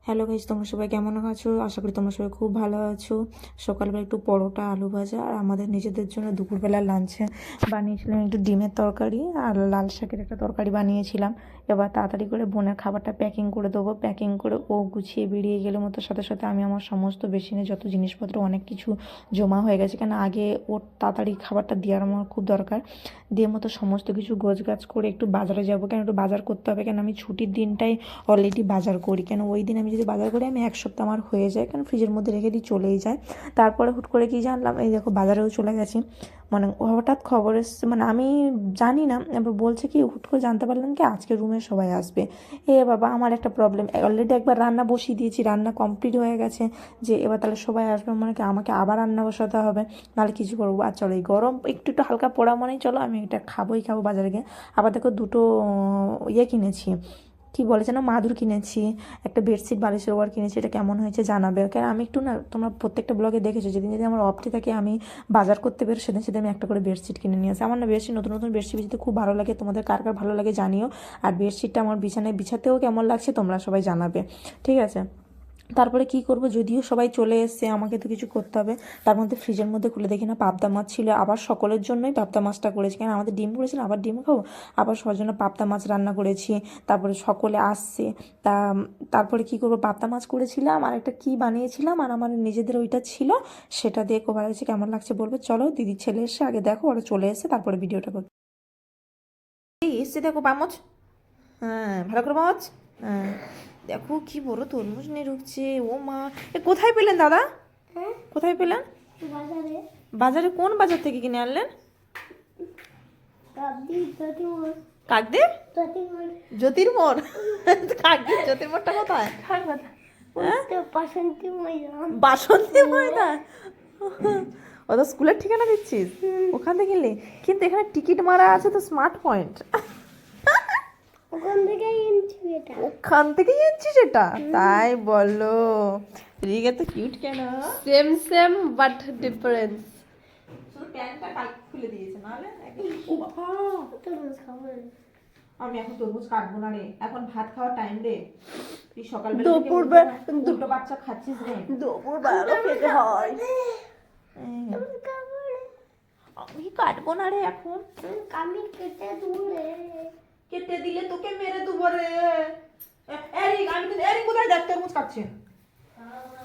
Hello guys, তোমরা সবাই কেমন আছো? আশা করি তোমরা সবাই খুব ভালো আছো। সকালবেলা একটু পরোটা, আলু ভাজা আর আমাদের নিজেদের জন্য দুপুরবেলা লাঞ্চে বানিয়েছিলাম একটু ডিমের তরকারি আর লাল শাকের একটা তরকারি বানিয়েছিলাম। এবার তাড়াতাড়ি করে বোনের খাবারটা প্যাকিং করে দেবো। প্যাকিং করে ও গুছিয়ে বেরিয়ে গেলে মতো সাথে সাথে আমি আমার সমস্ত বেসিনে যত জিনিসপত্র অনেক কিছু জমা হয়ে গেছে, কেন আগে ওর তাড়াতাড়ি খাবারটা দেওয়ার আমার খুব দরকার। দিয়ে মতো সমস্ত কিছু গোছগাছ করে একটু বাজারে যাবো, কেন একটু বাজার করতে হবে, কেন আমি ছুটির দিনটাই অলরেডি বাজার করি। কেন ওই দিন আমি যদি বাজার করি আমি এক সপ্তাহ আমার হয়ে যায়, কারণ ফ্রিজের মধ্যে রেখে দিই, চলেই যায়। তারপরে হুট করে কি জানলাম, এই দেখো বাজারেও চলে গেছি। মানে হঠাৎ খবর এসছে, মানে আমি জানি না, এবার বলছে কি হুট করে জানতে পারলাম কি আজকে রুমে সবাই আসবে। এ বাবা, আমার একটা প্রবলেম, অলরেডি একবার রান্না বসিয়ে দিয়েছি, রান্না কমপ্লিট হয়ে গেছে, যে এবার তাহলে সবাই আসবে মানে কি আমাকে আবার রান্না বসাতে হবে, নাহলে কিছু করবো। আর চলো এই গরম একটু একটু হালকা পড়া মানেই চলো আমি এটা খাবোই খাবো বাজারে গিয়ে। আবার দেখো দুটো ইয়ে কিনেছি, কি বলে যেন, মাদুর কিনেছি, একটা বেডশিট বালিশের ওভার কিনেছি। এটা কেমন হয়েছে জানাবে, কারণ আমি একটু না, তোমরা প্রত্যেকটা ব্লগে দেখেছো যেদিন যদি আমার অফটি থাকে আমি বাজার করতে বেরো, সেদিন সেদিন আমি একটা করে বেডশিট কিনে নিয়ে আসি। আমার না বেডশিট, নতুন নতুন বেডশিট বিছাতে খুব ভালো লাগে। তোমাদের কার কার ভালো লাগে জানিও। আর বেডশিটটা আমার বিছানায় বিছাতেও কেমন লাগছে তোমরা সবাই জানাবে, ঠিক আছে? তারপরে কি করব, যদিও সবাই চলে এসছে আমাকে তো কিছু করতে হবে। তার মধ্যে ফ্রিজের মধ্যে খুলে দেখি না পাবদা মাছ ছিল, আবার সকলের জন্যই পাবদা মাছটা করেছি, কেন আমাদের ডিম করেছিলাম, আবার ডিম খাবো, আবার সবার জন্য পাবদা মাছ রান্না করেছি। তারপরে সকলে আসছে, তা তারপরে কি করব, পাবদা মাছ করেছিলাম আর একটা কি বানিয়েছিলাম, আর আমার নিজেদের ওইটা ছিল, সেটা দিয়ে কভার হয়েছে। কেমন লাগছে বলবে। চলো দিদির ছেলে এসে আগে দেখো, ওরা চলে এসছে, তারপরে ভিডিওটা করবো। এই এসছে দেখো পামচ, হ্যাঁ ভালো করে মাছ, হ্যাঁ দেখো কি বড় তরমুজ নিয়ে ঢুকছে। ও মা, এ কোথায় পেলেন দাদা? হ্যাঁ, কোথায় পেলেন? বাজারে। বাজারে? কোন বাজার থেকে কিনে আনলেন? কাকদ্বীপ জ্যোতির্ময়। কাকদ্বীপ জ্যোতির্ময়। জ্যোতির্মোড়? কাকদ্বীপ জ্যোতির্মোড়টা কোথায়? হ্যাঁ, তো বাসন্তী ময়দান। বাসন্তী ময়দান। ও তো স্কুলের ঠিকানা দিচ্ছিস, ওখান থেকে কিনলি? কিন্তু এখানে টিকিট মারা আছে তো স্মার্ট পয়েন্ট, ওখান থেকে কিনছি এটা। ওখান থেকেই এনেছিস এটা? তাই বলো। রিগে তো কিউট কেন? Same same but difference. শুধু প্যান্টটা কালকে খুলে দিয়েছে, নাহলে ও বাবা। তরমুজ খাবো না। আমি এখন তরমুজ কাটবো না রে, এখন ভাত খাওয়ার টাইম রে। তুই সকালবেলা থেকে দুটো বাচ্চা খাচ্ছিস রে। দুপুরবেলা খেতে হয়। তরমুজ খাবো না। আমি কাটবো না রে এখন। আমি কেটে দূরে। কেটে দিলে তোকে মেরে দেবো রে। এরিক, আমি কিন্তু এরিক কোথায় দেখ তরমুজ খাচ্ছে?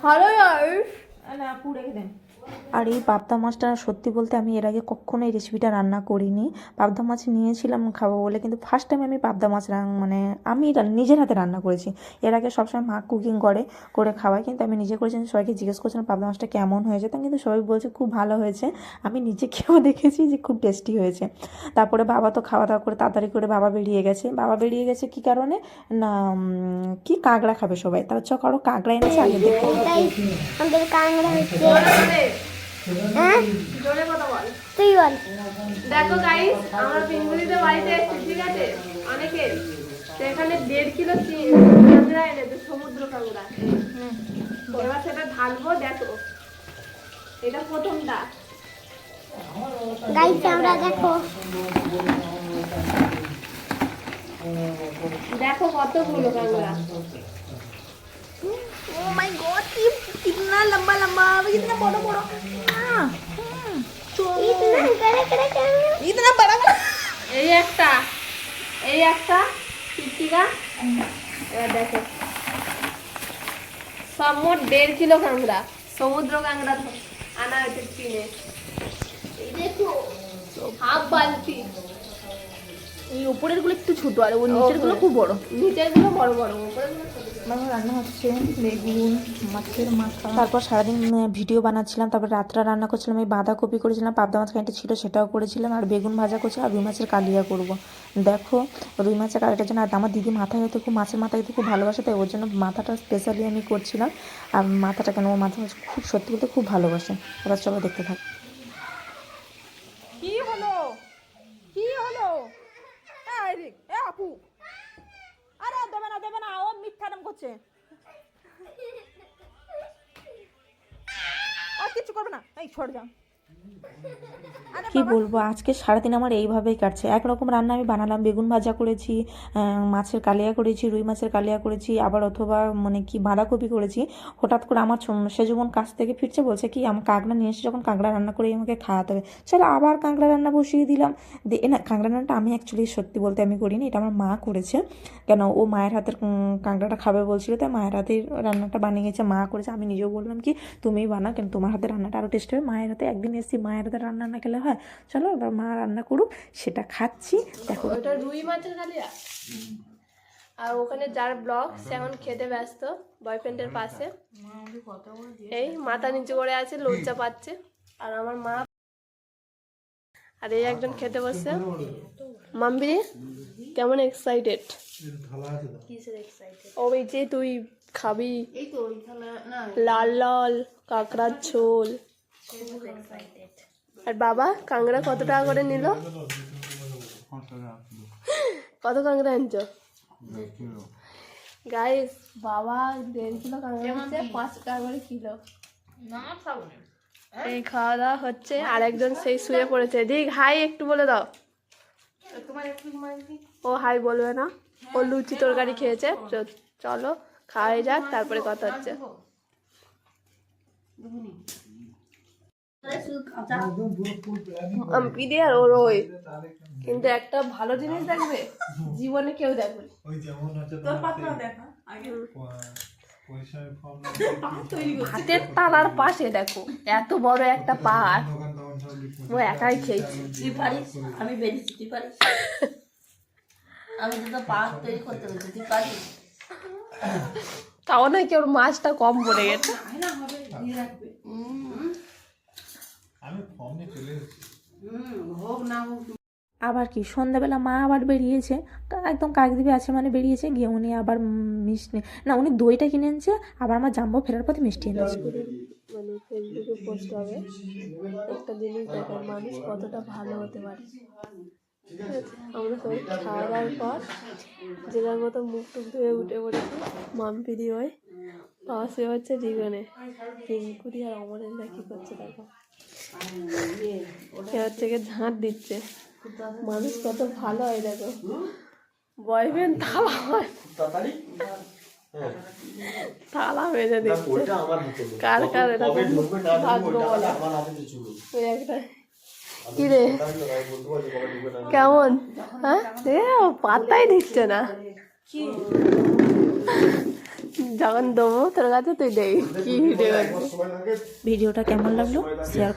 হ্যালো গাইস, না আপু রেখে দেন। আর এই পাবদা মাছটা সত্যি বলতে আমি এর আগে কখনো এই রেসিপিটা রান্না করিনি। পাবদা মাছ নিয়েছিলাম খাবো বলে, কিন্তু ফার্স্ট টাইম আমি পাবদা মাছ মানে আমি নিজের হাতে রান্না করেছি। এর আগে সবসময় মা কুকিং করে খাওয়াই, কিন্তু আমি নিজে করেছি। সবাইকে জিজ্ঞেস করছিলাম পাবদা মাছটা কেমন হয়েছে, তা কিন্তু সবাই বলছে খুব ভালো হয়েছে। আমি নিজে খেয়েও দেখেছি যে খুব টেস্টি হয়েছে। তারপরে বাবা তো খাওয়া দাওয়া করে তাড়াতাড়ি করে বাবা বেরিয়ে গেছে কি কারণে না, কি কাঁকড়া খাবে সবাই, তার কারো কাঁকড়া এনেছে আগে দেখো। তাই আমাদের কাংড়া হচ্ছে। হ্যাঁ, জোরে কথা বল। তুই বল। দেখো গাইস, আমরা পিঙ্গুলিতে বাড়িতে এসেছি, ঠিক আছে? অনেকের তো এখানে 1.5 কিলো কাঁকড়া এনেছে, সমুদ্র কাঁকড়া। এবার সেটা ঢালবো, দেখো এটা প্রথমটা। গাইস আমরা দেখো। দেখো কতগুলো কাঁকড়া। ओ माय गॉड, कितना लंबा लंबा, कितना बड़ा बड़ा, इतना करे करे करे। इतना बड़ा बड़ा। এই একটা চিচিকা। এবার দেখো সব মোট 1.5 কিলো কাঁকড়া, সমুদ্র কাঁকড়া আনা হয়েছে কিনে। এই দেখো হাফ বালতি। এই উপরের গুলো একটু ছোট আর ওই নিচের গুলো খুব বড়। নিচের গুলো বড় বড়, উপরের গুলো ছোট। আমার রান্না হচ্ছে বেগুন, মাছের মাথা। তারপর সারাদিন ভিডিও বানাচ্ছিলাম, তারপর রাত্রে রান্না করছিলাম, এই বাঁধাকপি করেছিলাম, পাবদা মাছ কাঁটা ছিল সেটাও করেছিলাম, আর বেগুন ভাজা করছিলাম, আর রুই মাছের কালিয়া করব। দেখো রুই মাছের কালিয়াটার জন্য, আর আমার দিদি মাথা হয়তো খুব মাছের মাথা খেতে খুব ভালোবাসে, তাই ওর জন্য মাথাটা স্পেশালি আমি করছিলাম। আর মাথাটা কেন, ও মাথা খুব সত্যি বলতে খুব ভালোবাসে। এবার চলো দেখতে থাক। কি হলো, কি হলো? এ আপু, আরে দেবে না, ও মিথ্যা নাম করছে। আর কিছু করবে না, এই সরে যাও। কি বলবো, আজকে সারাদিন আমার এইভাবেই কাটছে। একরকম রান্না আমি বানালাম, বেগুন ভাজা করেছি, মাছের কালিয়া করেছি, রুই মাছের কালিয়া করেছি, আবার অথবা মানে কি বাঁধাকপি করেছি। হঠাৎ করে আমার সে যখন কাছ থেকে ফিরছে বলছে কি আমার কাঁকড়া নিয়ে এসে যখন কাঁকড়া রান্না করে আমাকে খাওয়াতে হবে। চলো আবার কাঁকড়া রান্না বসিয়ে দিলাম। না, কাঁকড়া রান্নাটা আমি অ্যাকচুয়ালি সত্যি বলতে আমি করিনি, এটা আমার মা করেছে। কেন ও মায়ের হাতের কাঁকড়াটা খাবে বলছিল, তাই মায়ের হাতের রান্নাটা বানিয়েছে, মা করেছে। আমি নিজেও বললাম কি তুমিই বানাও, কেন তোমার হাতের রান্নাটা আরও টেস্ট হবে। মায়ের হাতে একদিন এসেছি, মায়ের হাতে রান্না না খেলে হয়। চলো এবার মা রান্না করুক, সেটা খাচ্ছি। দেখো ওটা রুই মাছের কালিয়া। আর ওখানে যার ব্লগ সে এখন খেতে ব্যস্ত বয়ফ্রেন্ডের পাশে, এই মাথা নিচু করে আছে, লজ্জা পাচ্ছে। আর আমার মা আর এই একজন খেতে বসছে। মাম্পি কেমন এক্সাইটেড? ওই যে তুই খাবি লাল লাল কাঁকড়ার ঝোল। আর বাবা কাঁকড়া কত টাকা করে নিল? কত কাঁকড়া আনছো গাইস? বাবা 1.5 কিলো কাঁকড়া আনছে, 5 টাকা করে কিলো। এই খাওয়া দাওয়া হচ্ছে, আর একজন সেই শুয়ে পড়েছে। দিক হাই একটু বলে দাও। ও হাই বলবে না, ও লুচি তরকারি খেয়েছে। চলো খাওয়াই যাক, তারপরে কথা হচ্ছে। আম্পিদি আর ওর ওই কিন্তু একটা ভালো জিনিস দেখবে, জীবনে কেউ দেখবে। হাতের তালার পাশে দেখো এত বড় একটা পাহাড়, ও একাই খেয়েছে। আমি বেরিয়েছি, তুই পারিস? আমি তো পাহাড় তৈরি করতে বলছি, তুই পারিস? তাও নাকি ওর মাছটা কম পড়ে গেছে। হোক না হোক, আবার কি সন্ধ্যাবেলা মা আবার বেরিয়েছে, একদম কাকদ্বীপে আছে মানে বেরিয়েছে গিয়ে উনি আবার মিষ্টি, না উনি দইটা কিনে এনেছে, আবার আমার জাম্বো ফেরার পথে মিষ্টি এনেছে। মানে ফেসবুকে পোস্ট হবে একটা জিনিস দেখার, মানুষ কতটা ভালো হতে পারে। ঠিক আছে, আমরা সবাই খাওয়া দাওয়ার পর যে যার মতো মুখ টুক ধুয়ে উঠে পড়েছি। মাম্পিদি ওই পাশে হচ্ছে জীবনে পিঙ্কুরি আর অমরেন্দা কি করছে দেখো, সে হচ্ছে গিয়ে ঝাঁট দিচ্ছে। মানুষ কত ভালো হয় দেখো, বয়ফ্রেন্ড তালা তালা মেরে দিচ্ছে। কার কার এরকম ভাগ্য বলো? ওই একটা কি রে কেমন, হ্যাঁ পাত্তাই দিচ্ছে না। যখন দেবো তোর কাছে তুই দেখ কি ভিডিও। ভিডিওটা কেমন লাগলো শেয়ার